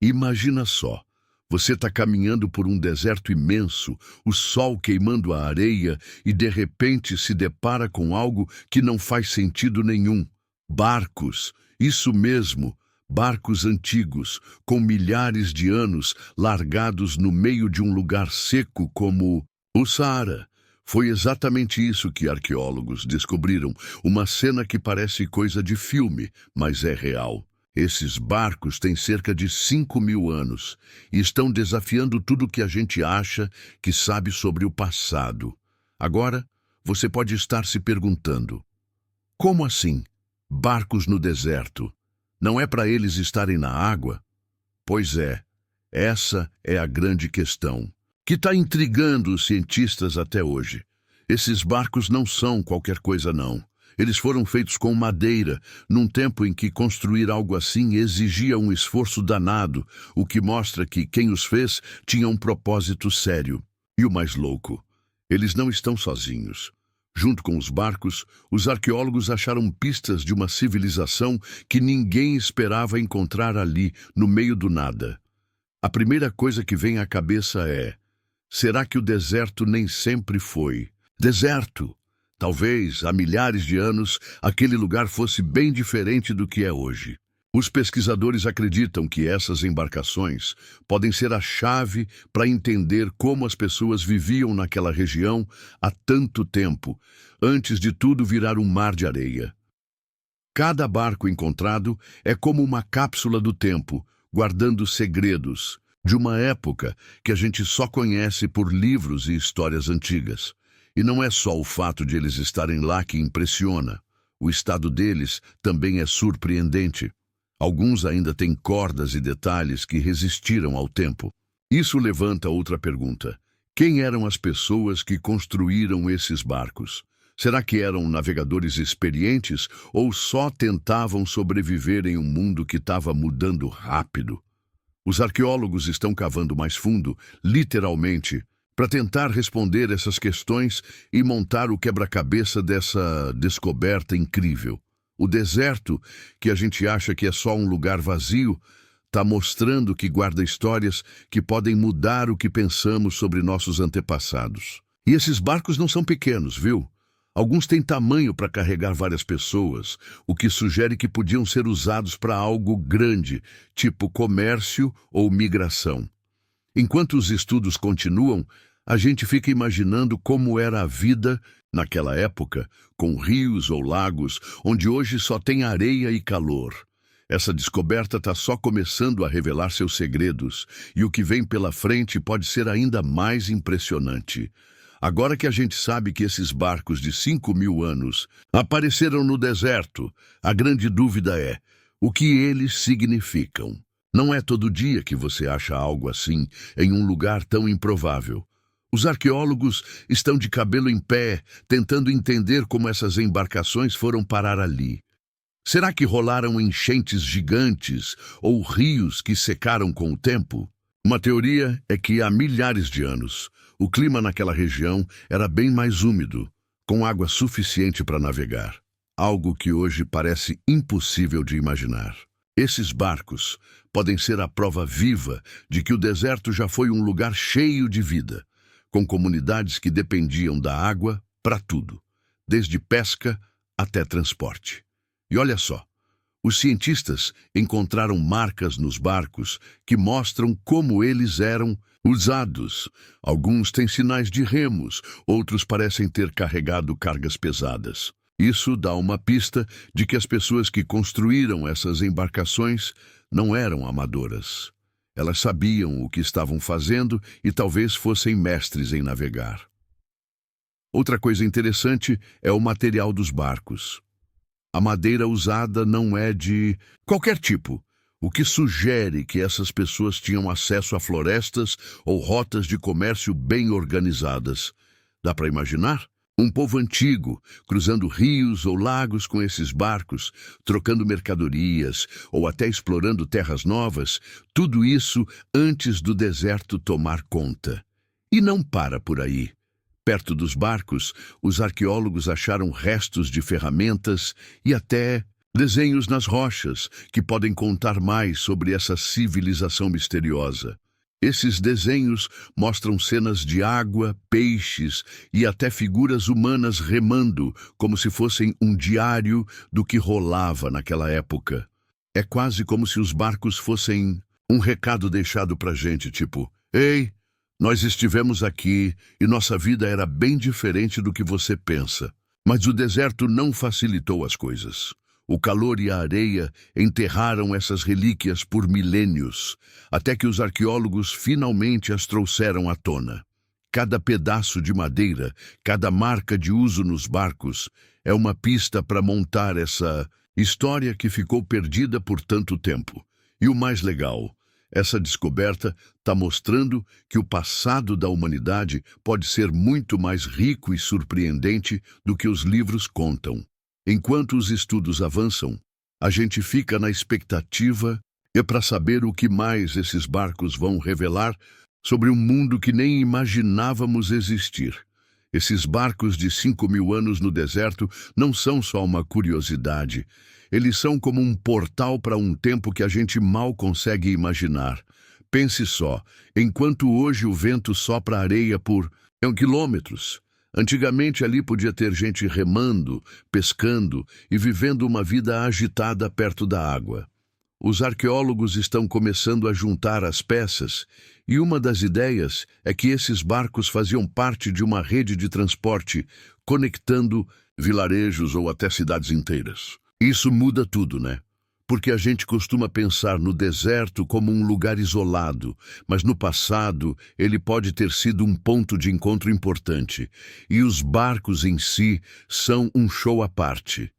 Imagina só, você está caminhando por um deserto imenso, o sol queimando a areia e de repente se depara com algo que não faz sentido nenhum. Barcos, isso mesmo, barcos antigos, com milhares de anos, largados no meio de um lugar seco como o Saara. Foi exatamente isso que arqueólogos descobriram, uma cena que parece coisa de filme, mas é real. Esses barcos têm cerca de 5.000 anos e estão desafiando tudo que a gente acha que sabe sobre o passado. Agora, você pode estar se perguntando: como assim? Barcos no deserto? Não é para eles estarem na água? Pois é, essa é a grande questão, que está intrigando os cientistas até hoje. Esses barcos não são qualquer coisa, não. Eles foram feitos com madeira, num tempo em que construir algo assim exigia um esforço danado, o que mostra que quem os fez tinha um propósito sério. E o mais louco, eles não estão sozinhos. Junto com os barcos, os arqueólogos acharam pistas de uma civilização que ninguém esperava encontrar ali, no meio do nada. A primeira coisa que vem à cabeça é: será que o deserto nem sempre foi deserto? Talvez, há milhares de anos, aquele lugar fosse bem diferente do que é hoje. Os pesquisadores acreditam que essas embarcações podem ser a chave para entender como as pessoas viviam naquela região há tanto tempo, antes de tudo virar um mar de areia. Cada barco encontrado é como uma cápsula do tempo, guardando segredos de uma época que a gente só conhece por livros e histórias antigas. E não é só o fato de eles estarem lá que impressiona. O estado deles também é surpreendente. Alguns ainda têm cordas e detalhes que resistiram ao tempo. Isso levanta outra pergunta: quem eram as pessoas que construíram esses barcos? Será que eram navegadores experientes ou só tentavam sobreviver em um mundo que estava mudando rápido? Os arqueólogos estão cavando mais fundo, literalmente, para tentar responder essas questões e montar o quebra-cabeça dessa descoberta incrível. O deserto, que a gente acha que é só um lugar vazio, está mostrando que guarda histórias que podem mudar o que pensamos sobre nossos antepassados. E esses barcos não são pequenos, viu? Alguns têm tamanho para carregar várias pessoas, o que sugere que podiam ser usados para algo grande, tipo comércio ou migração. Enquanto os estudos continuam, a gente fica imaginando como era a vida naquela época, com rios ou lagos, onde hoje só tem areia e calor. Essa descoberta está só começando a revelar seus segredos, e o que vem pela frente pode ser ainda mais impressionante. Agora que a gente sabe que esses barcos de 5.000 anos apareceram no deserto, a grande dúvida é: o que eles significam? Não é todo dia que você acha algo assim em um lugar tão improvável. Os arqueólogos estão de cabelo em pé, tentando entender como essas embarcações foram parar ali. Será que rolaram enchentes gigantes ou rios que secaram com o tempo? Uma teoria é que há milhares de anos, o clima naquela região era bem mais úmido, com água suficiente para navegar, algo que hoje parece impossível de imaginar. Esses barcos podem ser a prova viva de que o deserto já foi um lugar cheio de vida, com comunidades que dependiam da água para tudo, desde pesca até transporte. E olha só, os cientistas encontraram marcas nos barcos que mostram como eles eram usados. Alguns têm sinais de remos, outros parecem ter carregado cargas pesadas. Isso dá uma pista de que as pessoas que construíram essas embarcações não eram amadoras. Elas sabiam o que estavam fazendo e talvez fossem mestres em navegar. Outra coisa interessante é o material dos barcos. A madeira usada não é de qualquer tipo, o que sugere que essas pessoas tinham acesso a florestas ou rotas de comércio bem organizadas. Dá para imaginar? Um povo antigo, cruzando rios ou lagos com esses barcos, trocando mercadorias ou até explorando terras novas, tudo isso antes do deserto tomar conta. E não para por aí. Perto dos barcos, os arqueólogos acharam restos de ferramentas e até Desenhos nas rochas que podem contar mais sobre essa civilização misteriosa. Esses desenhos mostram cenas de água, peixes e até figuras humanas remando, como se fossem um diário do que rolava naquela época. É quase como se os barcos fossem um recado deixado pra gente, tipo: "Ei, nós estivemos aqui e nossa vida era bem diferente do que você pensa." Mas o deserto não facilitou as coisas. O calor e a areia enterraram essas relíquias por milênios, até que os arqueólogos finalmente as trouxeram à tona. Cada pedaço de madeira, cada marca de uso nos barcos, é uma pista para montar essa história que ficou perdida por tanto tempo. E o mais legal, essa descoberta está mostrando que o passado da humanidade pode ser muito mais rico e surpreendente do que os livros contam. Enquanto os estudos avançam, a gente fica na expectativa para saber o que mais esses barcos vão revelar sobre um mundo que nem imaginávamos existir. Esses barcos de 5.000 anos no deserto não são só uma curiosidade. Eles são como um portal para um tempo que a gente mal consegue imaginar. Pense só, enquanto hoje o vento sopra a areia por quilômetros, antigamente ali podia ter gente remando, pescando e vivendo uma vida agitada perto da água. Os arqueólogos estão começando a juntar as peças, e uma das ideias é que esses barcos faziam parte de uma rede de transporte, conectando vilarejos ou até cidades inteiras. Isso muda tudo, né? Porque a gente costuma pensar no deserto como um lugar isolado, mas no passado ele pode ter sido um ponto de encontro importante, e os barcos em si são um show à parte.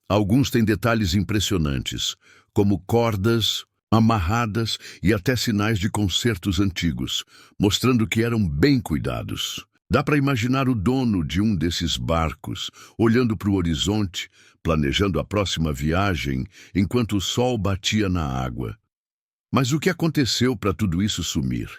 Alguns têm detalhes impressionantes, como cordas amarradas e até sinais de concertos antigos, mostrando que eram bem cuidados. Dá para imaginar o dono de um desses barcos, olhando para o horizonte, planejando a próxima viagem, enquanto o sol batia na água. Mas o que aconteceu para tudo isso sumir?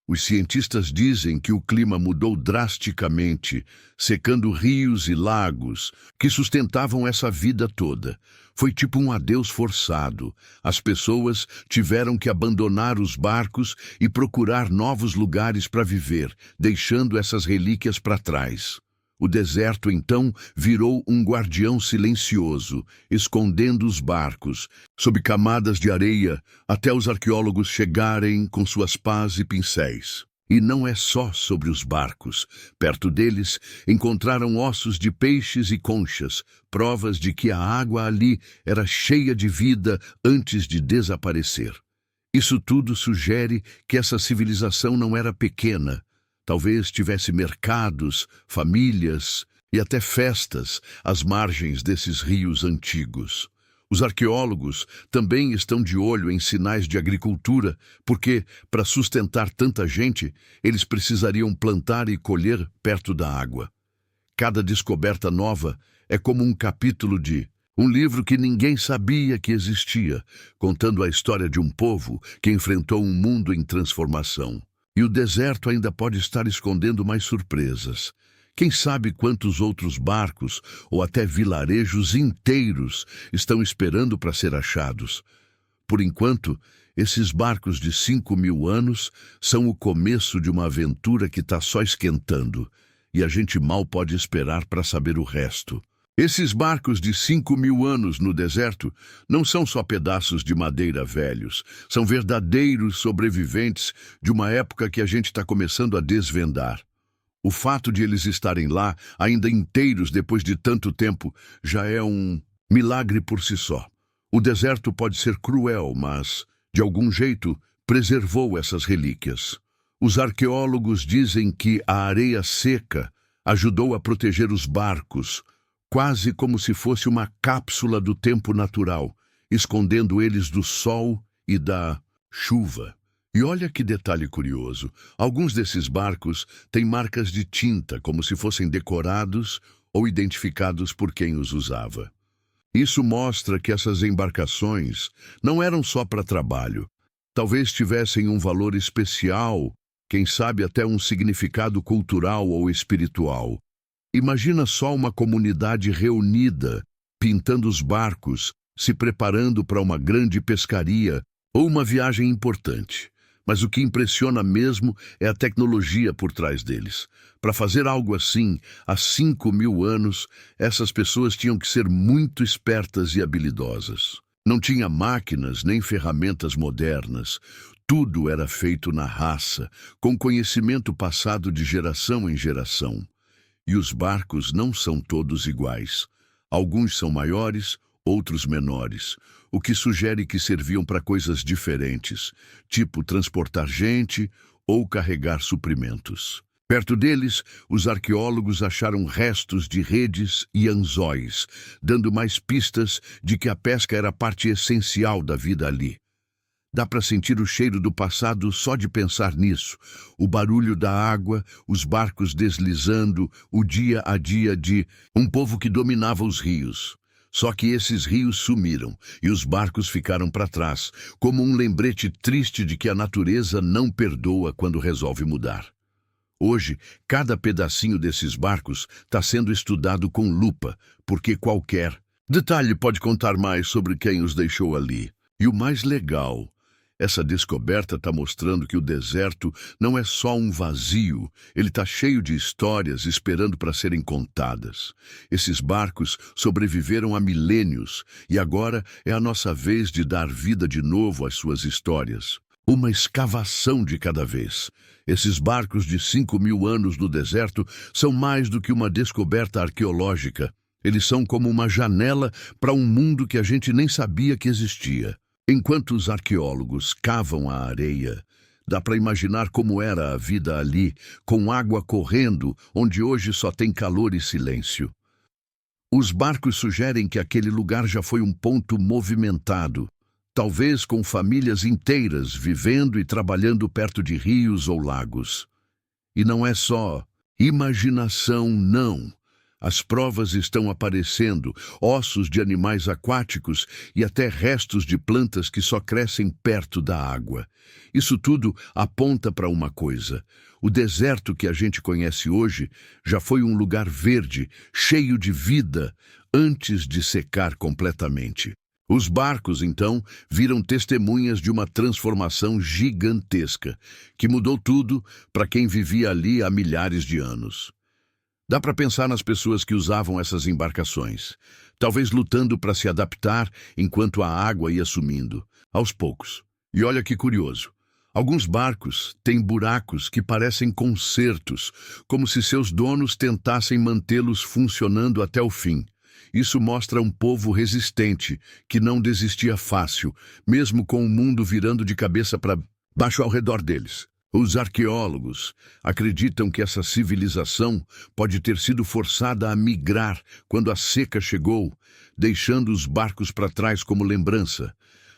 Os cientistas dizem que o clima mudou drasticamente, secando rios e lagos que sustentavam essa vida toda. Foi tipo um adeus forçado. As pessoas tiveram que abandonar os barcos e procurar novos lugares para viver, deixando essas relíquias para trás. O deserto, então, virou um guardião silencioso, escondendo os barcos, sob camadas de areia, até os arqueólogos chegarem com suas pás e pincéis. E não é só sobre os barcos. Perto deles, encontraram ossos de peixes e conchas, provas de que a água ali era cheia de vida antes de desaparecer. Isso tudo sugere que essa civilização não era pequena. Talvez tivesse mercados, famílias e até festas às margens desses rios antigos. Os arqueólogos também estão de olho em sinais de agricultura, porque, para sustentar tanta gente, eles precisariam plantar e colher perto da água. Cada descoberta nova é como um capítulo de um livro que ninguém sabia que existia, contando a história de um povo que enfrentou um mundo em transformação. E o deserto ainda pode estar escondendo mais surpresas. Quem sabe quantos outros barcos ou até vilarejos inteiros estão esperando para ser achados. Por enquanto, esses barcos de 5.000 anos são o começo de uma aventura que está só esquentando, e a gente mal pode esperar para saber o resto. Esses barcos de 5.000 anos no deserto não são só pedaços de madeira velhos, são verdadeiros sobreviventes de uma época que a gente está começando a desvendar. O fato de eles estarem lá, ainda inteiros depois de tanto tempo, já é um milagre por si só. O deserto pode ser cruel, mas, de algum jeito, preservou essas relíquias. Os arqueólogos dizem que a areia seca ajudou a proteger os barcos, quase como se fosse uma cápsula do tempo natural, escondendo eles do sol e da chuva. E olha que detalhe curioso, alguns desses barcos têm marcas de tinta, como se fossem decorados ou identificados por quem os usava. Isso mostra que essas embarcações não eram só para trabalho. Talvez tivessem um valor especial, quem sabe até um significado cultural ou espiritual. Imagina só uma comunidade reunida, pintando os barcos, se preparando para uma grande pescaria ou uma viagem importante. Mas o que impressiona mesmo é a tecnologia por trás deles. Para fazer algo assim, há 5.000 anos, essas pessoas tinham que ser muito espertas e habilidosas. Não tinha máquinas nem ferramentas modernas. Tudo era feito na raça, com conhecimento passado de geração em geração. E os barcos não são todos iguais. Alguns são maiores, outros menores, o que sugere que serviam para coisas diferentes, tipo transportar gente ou carregar suprimentos. Perto deles, os arqueólogos acharam restos de redes e anzóis, dando mais pistas de que a pesca era parte essencial da vida ali. Dá para sentir o cheiro do passado só de pensar nisso. O barulho da água, os barcos deslizando, o dia a dia de um povo que dominava os rios. Só que esses rios sumiram e os barcos ficaram para trás, como um lembrete triste de que a natureza não perdoa quando resolve mudar. Hoje, cada pedacinho desses barcos está sendo estudado com lupa, porque qualquer detalhe pode contar mais sobre quem os deixou ali. E o mais legal, essa descoberta está mostrando que o deserto não é só um vazio, ele está cheio de histórias esperando para serem contadas. Esses barcos sobreviveram há milênios e agora é a nossa vez de dar vida de novo às suas histórias. Uma escavação de cada vez. Esses barcos de 5.000 anos no deserto são mais do que uma descoberta arqueológica. Eles são como uma janela para um mundo que a gente nem sabia que existia. Enquanto os arqueólogos cavam a areia, dá para imaginar como era a vida ali, com água correndo, onde hoje só tem calor e silêncio. Os barcos sugerem que aquele lugar já foi um ponto movimentado, talvez com famílias inteiras vivendo e trabalhando perto de rios ou lagos. E não é só imaginação, não. As provas estão aparecendo, ossos de animais aquáticos e até restos de plantas que só crescem perto da água. Isso tudo aponta para uma coisa. O deserto que a gente conhece hoje já foi um lugar verde, cheio de vida, antes de secar completamente. Os barcos, então, viram testemunhas de uma transformação gigantesca, que mudou tudo para quem vivia ali há milhares de anos. Dá para pensar nas pessoas que usavam essas embarcações, talvez lutando para se adaptar enquanto a água ia sumindo, aos poucos. E olha que curioso, alguns barcos têm buracos que parecem concertos, como se seus donos tentassem mantê-los funcionando até o fim. Isso mostra um povo resistente, que não desistia fácil, mesmo com o mundo virando de cabeça para baixo ao redor deles. Os arqueólogos acreditam que essa civilização pode ter sido forçada a migrar quando a seca chegou, deixando os barcos para trás como lembrança.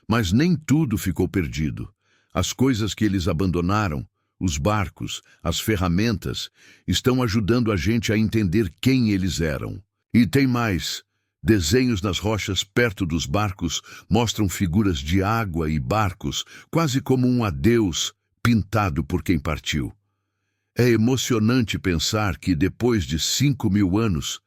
Mas nem tudo ficou perdido. As coisas que eles abandonaram, os barcos, as ferramentas, estão ajudando a gente a entender quem eles eram. E tem mais. Desenhos nas rochas perto dos barcos mostram figuras de água e barcos, quase como um adeus pintado por quem partiu. É emocionante pensar que, depois de 5.000 anos,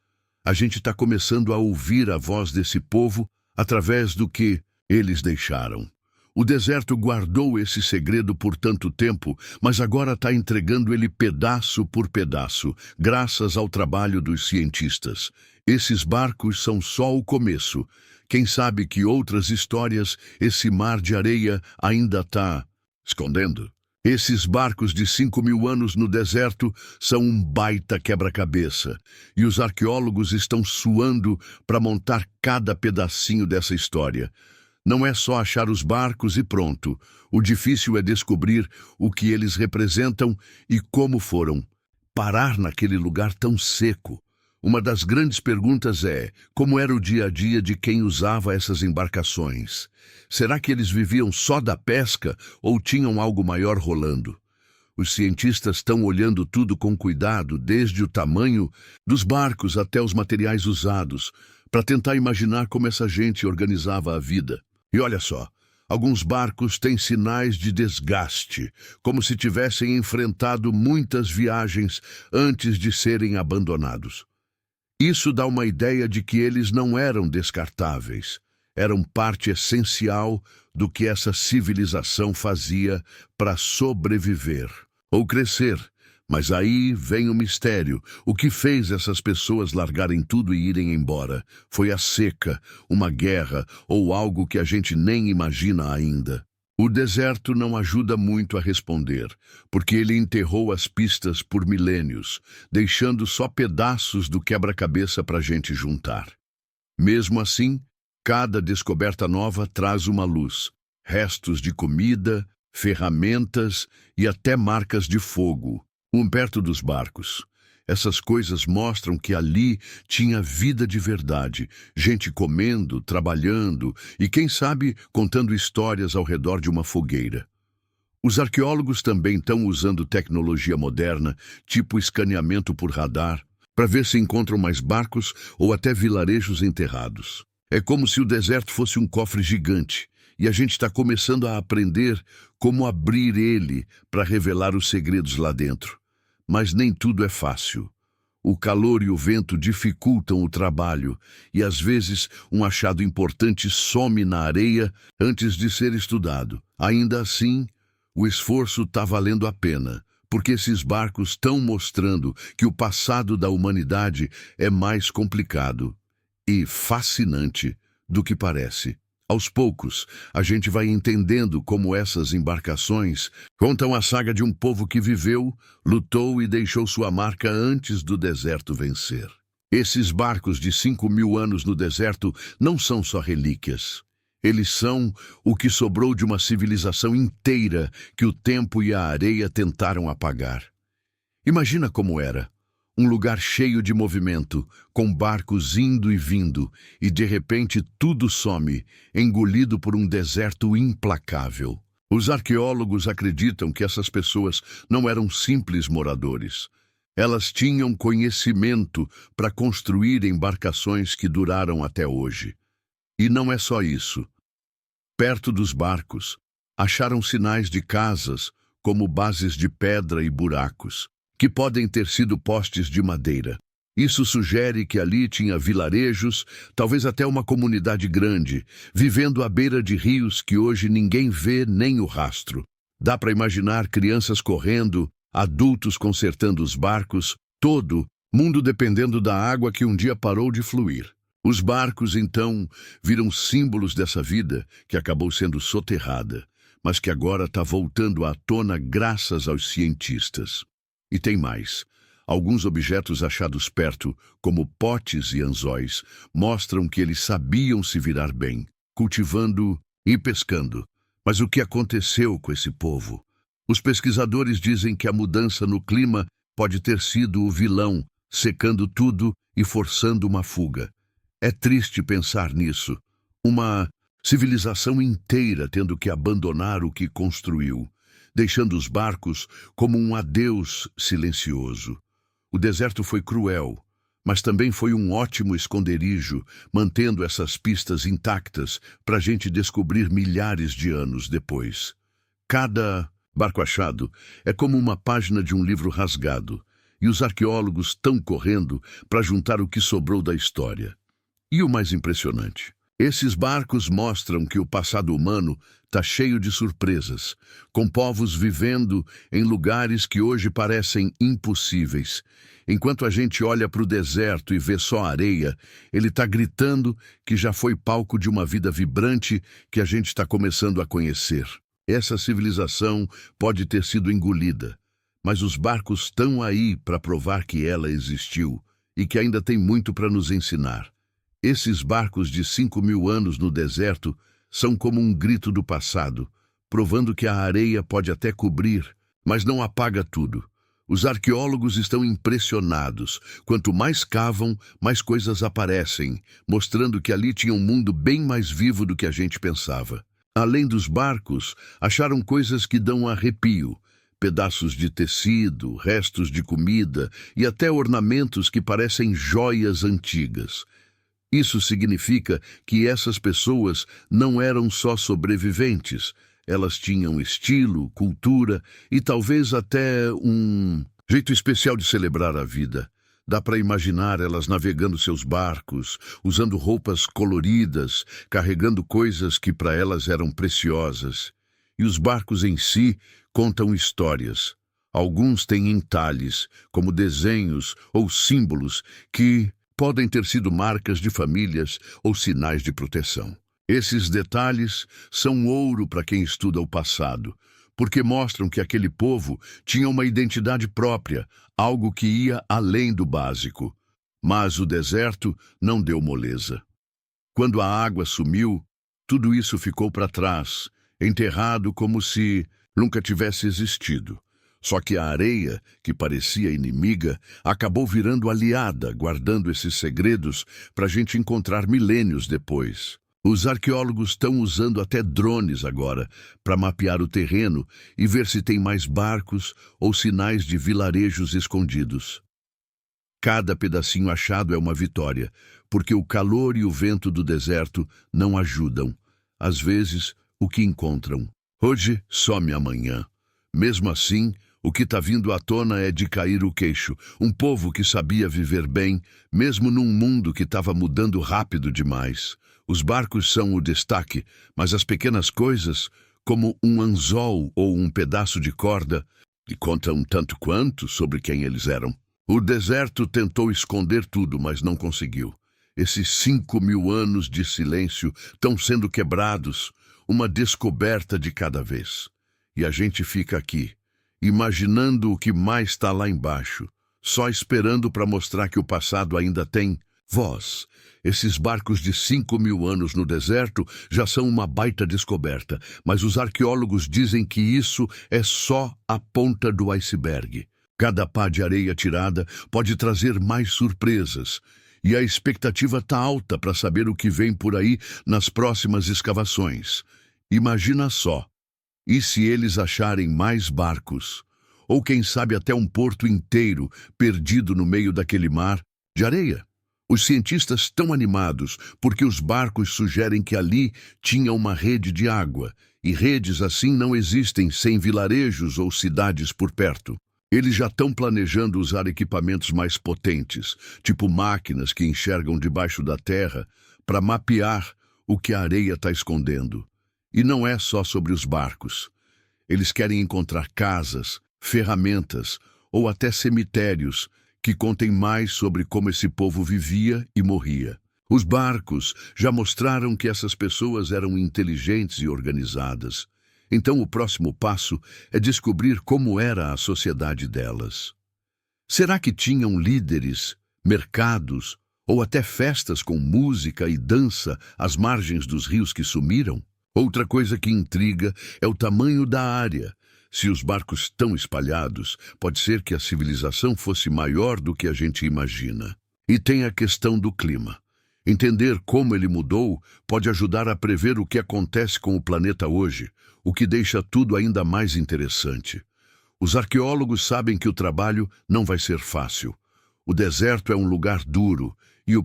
a gente está começando a ouvir a voz desse povo através do que eles deixaram. O deserto guardou esse segredo por tanto tempo, mas agora está entregando ele pedaço por pedaço, graças ao trabalho dos cientistas. Esses barcos são só o começo. Quem sabe que outras histórias esse mar de areia ainda está escondendo? Esses barcos de 5.000 anos no deserto são um baita quebra-cabeça, e os arqueólogos estão suando para montar cada pedacinho dessa história. Não é só achar os barcos e pronto. O difícil é descobrir o que eles representam e como foram parar naquele lugar tão seco. Uma das grandes perguntas é: como era o dia a dia de quem usava essas embarcações? Será que eles viviam só da pesca ou tinham algo maior rolando? Os cientistas estão olhando tudo com cuidado, desde o tamanho dos barcos até os materiais usados, para tentar imaginar como essa gente organizava a vida. E olha só, alguns barcos têm sinais de desgaste, como se tivessem enfrentado muitas viagens antes de serem abandonados. Isso dá uma ideia de que eles não eram descartáveis, eram parte essencial do que essa civilização fazia para sobreviver ou crescer. Mas aí vem o mistério. O que fez essas pessoas largarem tudo e irem embora? Foi a seca, uma guerra ou algo que a gente nem imagina ainda. O deserto não ajuda muito a responder, porque ele enterrou as pistas por milênios, deixando só pedaços do quebra-cabeça para a gente juntar. Mesmo assim, cada descoberta nova traz uma luz, restos de comida, ferramentas e até marcas de fogo. Perto dos barcos. Essas coisas mostram que ali tinha vida de verdade, gente comendo, trabalhando e, quem sabe, contando histórias ao redor de uma fogueira. Os arqueólogos também estão usando tecnologia moderna, tipo escaneamento por radar, para ver se encontram mais barcos ou até vilarejos enterrados. É como se o deserto fosse um cofre gigante, e a gente está começando a aprender como abrir ele para revelar os segredos lá dentro. Mas nem tudo é fácil. O calor e o vento dificultam o trabalho e, às vezes, um achado importante some na areia antes de ser estudado. Ainda assim, o esforço está valendo a pena, porque esses barcos estão mostrando que o passado da humanidade é mais complicado e fascinante do que parece. Aos poucos, a gente vai entendendo como essas embarcações contam a saga de um povo que viveu, lutou e deixou sua marca antes do deserto vencer. Esses barcos de 5.000 anos no deserto não são só relíquias. Eles são o que sobrou de uma civilização inteira que o tempo e a areia tentaram apagar. Imagina como era. Um lugar cheio de movimento, com barcos indo e vindo, e de repente tudo some, engolido por um deserto implacável. Os arqueólogos acreditam que essas pessoas não eram simples moradores. Elas tinham conhecimento para construir embarcações que duraram até hoje. E não é só isso. Perto dos barcos, acharam sinais de casas, como bases de pedra e buracos, que podem ter sido postes de madeira. Isso sugere que ali tinha vilarejos, talvez até uma comunidade grande, vivendo à beira de rios que hoje ninguém vê nem o rastro. Dá para imaginar crianças correndo, adultos consertando os barcos, todo mundo dependendo da água que um dia parou de fluir. Os barcos, então, viram símbolos dessa vida que acabou sendo soterrada, mas que agora está voltando à tona graças aos cientistas. E tem mais. Alguns objetos achados perto, como potes e anzóis, mostram que eles sabiam se virar bem, cultivando e pescando. Mas o que aconteceu com esse povo? Os pesquisadores dizem que a mudança no clima pode ter sido o vilão, secando tudo e forçando uma fuga. É triste pensar nisso. Uma civilização inteira tendo que abandonar o que construiu, deixando os barcos como um adeus silencioso. O deserto foi cruel, mas também foi um ótimo esconderijo, mantendo essas pistas intactas para a gente descobrir milhares de anos depois. Cada barco achado é como uma página de um livro rasgado, e os arqueólogos estão correndo para juntar o que sobrou da história. E o mais impressionante, esses barcos mostram que o passado humano está cheio de surpresas, com povos vivendo em lugares que hoje parecem impossíveis. Enquanto a gente olha para o deserto e vê só areia, ele está gritando que já foi palco de uma vida vibrante que a gente está começando a conhecer. Essa civilização pode ter sido engolida, mas os barcos estão aí para provar que ela existiu e que ainda tem muito para nos ensinar. Esses barcos de 5.000 anos no deserto são como um grito do passado, provando que a areia pode até cobrir, mas não apaga tudo. Os arqueólogos estão impressionados. Quanto mais cavam, mais coisas aparecem, mostrando que ali tinha um mundo bem mais vivo do que a gente pensava. Além dos barcos, acharam coisas que dão arrepio. Pedaços de tecido, restos de comida e até ornamentos que parecem joias antigas. Isso significa que essas pessoas não eram só sobreviventes. Elas tinham estilo, cultura e talvez até um jeito especial de celebrar a vida. Dá para imaginar elas navegando seus barcos, usando roupas coloridas, carregando coisas que para elas eram preciosas. E os barcos em si contam histórias. Alguns têm entalhes, como desenhos ou símbolos que podem ter sido marcas de famílias ou sinais de proteção. Esses detalhes são ouro para quem estuda o passado, porque mostram que aquele povo tinha uma identidade própria, algo que ia além do básico. Mas o deserto não deu moleza. Quando a água sumiu, tudo isso ficou para trás, enterrado como se nunca tivesse existido. Só que a areia, que parecia inimiga, acabou virando aliada, guardando esses segredos para a gente encontrar milênios depois. Os arqueólogos estão usando até drones agora para mapear o terreno e ver se tem mais barcos ou sinais de vilarejos escondidos. Cada pedacinho achado é uma vitória, porque o calor e o vento do deserto não ajudam. Às vezes, o que encontram hoje some amanhã. Mesmo assim, o que está vindo à tona é de cair o queixo. Um povo que sabia viver bem, mesmo num mundo que estava mudando rápido demais. Os barcos são o destaque, mas as pequenas coisas, como um anzol ou um pedaço de corda, lhe contam tanto quanto sobre quem eles eram. O deserto tentou esconder tudo, mas não conseguiu. Esses 5.000 anos de silêncio estão sendo quebrados, uma descoberta de cada vez. E a gente fica aqui, imaginando o que mais está lá embaixo, só esperando para mostrar que o passado ainda tem voz. Esses barcos de 5.000 anos no deserto já são uma baita descoberta, mas os arqueólogos dizem que isso é só a ponta do iceberg. Cada pá de areia tirada pode trazer mais surpresas, e a expectativa está alta para saber o que vem por aí nas próximas escavações. Imagina só, e se eles acharem mais barcos? Ou quem sabe até um porto inteiro perdido no meio daquele mar de areia? Os cientistas estão animados porque os barcos sugerem que ali tinha uma rede de água, e redes assim não existem sem vilarejos ou cidades por perto. Eles já estão planejando usar equipamentos mais potentes, tipo máquinas que enxergam debaixo da terra, para mapear o que a areia está escondendo. E não é só sobre os barcos. Eles querem encontrar casas, ferramentas ou até cemitérios que contem mais sobre como esse povo vivia e morria. Os barcos já mostraram que essas pessoas eram inteligentes e organizadas. Então o próximo passo é descobrir como era a sociedade delas. Será que tinham líderes, mercados ou até festas com música e dança às margens dos rios que sumiram? Outra coisa que intriga é o tamanho da área. Se os barcos estão espalhados, pode ser que a civilização fosse maior do que a gente imagina. E tem a questão do clima. Entender como ele mudou pode ajudar a prever o que acontece com o planeta hoje, o que deixa tudo ainda mais interessante. Os arqueólogos sabem que o trabalho não vai ser fácil. O deserto é um lugar duro e o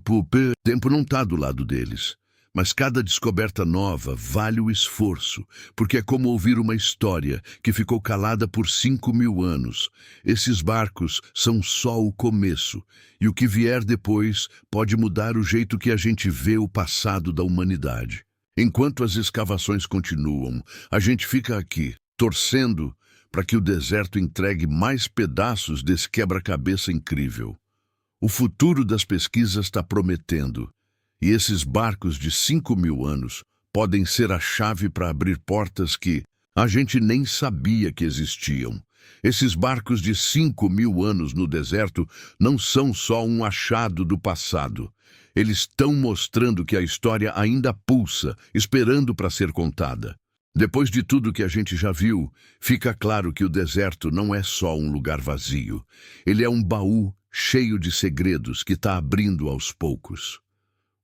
tempo não está do lado deles. Mas cada descoberta nova vale o esforço, porque é como ouvir uma história que ficou calada por 5.000 anos. Esses barcos são só o começo, e o que vier depois pode mudar o jeito que a gente vê o passado da humanidade. Enquanto as escavações continuam, a gente fica aqui, torcendo para que o deserto entregue mais pedaços desse quebra-cabeça incrível. O futuro das pesquisas está prometendo. E esses barcos de 5.000 anos podem ser a chave para abrir portas que a gente nem sabia que existiam. Esses barcos de 5.000 anos no deserto não são só um achado do passado. Eles estão mostrando que a história ainda pulsa, esperando para ser contada. Depois de tudo que a gente já viu, fica claro que o deserto não é só um lugar vazio. Ele é um baú cheio de segredos que está abrindo aos poucos.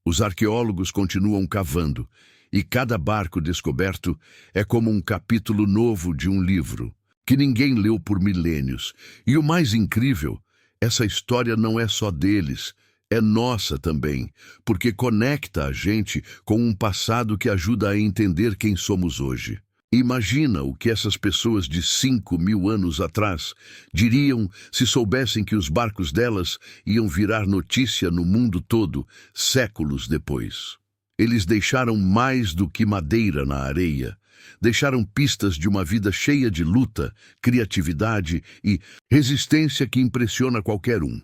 Os arqueólogos continuam cavando, e cada barco descoberto é como um capítulo novo de um livro, que ninguém leu por milênios. E o mais incrível, essa história não é só deles, é nossa também, porque conecta a gente com um passado que ajuda a entender quem somos hoje. Imagina o que essas pessoas de 5.000 anos atrás diriam se soubessem que os barcos delas iam virar notícia no mundo todo, séculos depois. Eles deixaram mais do que madeira na areia. Deixaram pistas de uma vida cheia de luta, criatividade e resistência que impressiona qualquer um.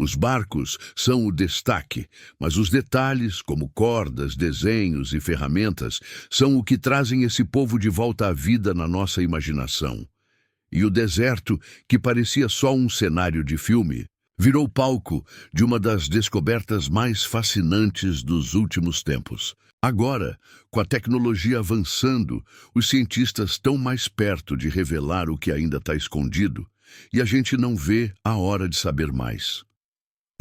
Os barcos são o destaque, mas os detalhes, como cordas, desenhos e ferramentas, são o que trazem esse povo de volta à vida na nossa imaginação. E o deserto, que parecia só um cenário de filme, virou palco de uma das descobertas mais fascinantes dos últimos tempos. Agora, com a tecnologia avançando, os cientistas estão mais perto de revelar o que ainda está escondido, e a gente não vê a hora de saber mais.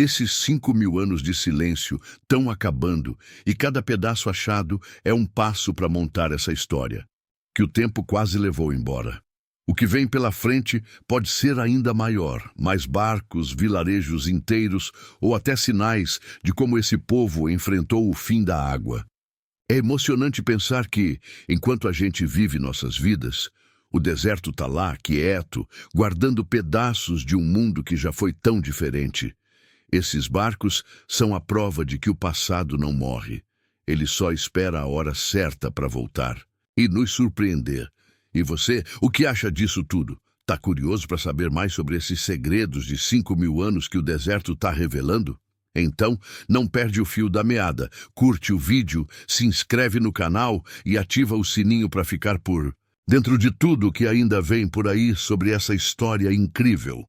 Esses 5.000 anos de silêncio estão acabando e cada pedaço achado é um passo para montar essa história, que o tempo quase levou embora. O que vem pela frente pode ser ainda maior, mais barcos, vilarejos inteiros ou até sinais de como esse povo enfrentou o fim da água. É emocionante pensar que, enquanto a gente vive nossas vidas, o deserto está lá, quieto, guardando pedaços de um mundo que já foi tão diferente. Esses barcos são a prova de que o passado não morre. Ele só espera a hora certa para voltar e nos surpreender. E você, o que acha disso tudo? Tá curioso para saber mais sobre esses segredos de 5.000 anos que o deserto está revelando? Então, não perde o fio da meada. Curte o vídeo, se inscreve no canal e ativa o sininho para ficar por dentro de tudo que ainda vem por aí sobre essa história incrível.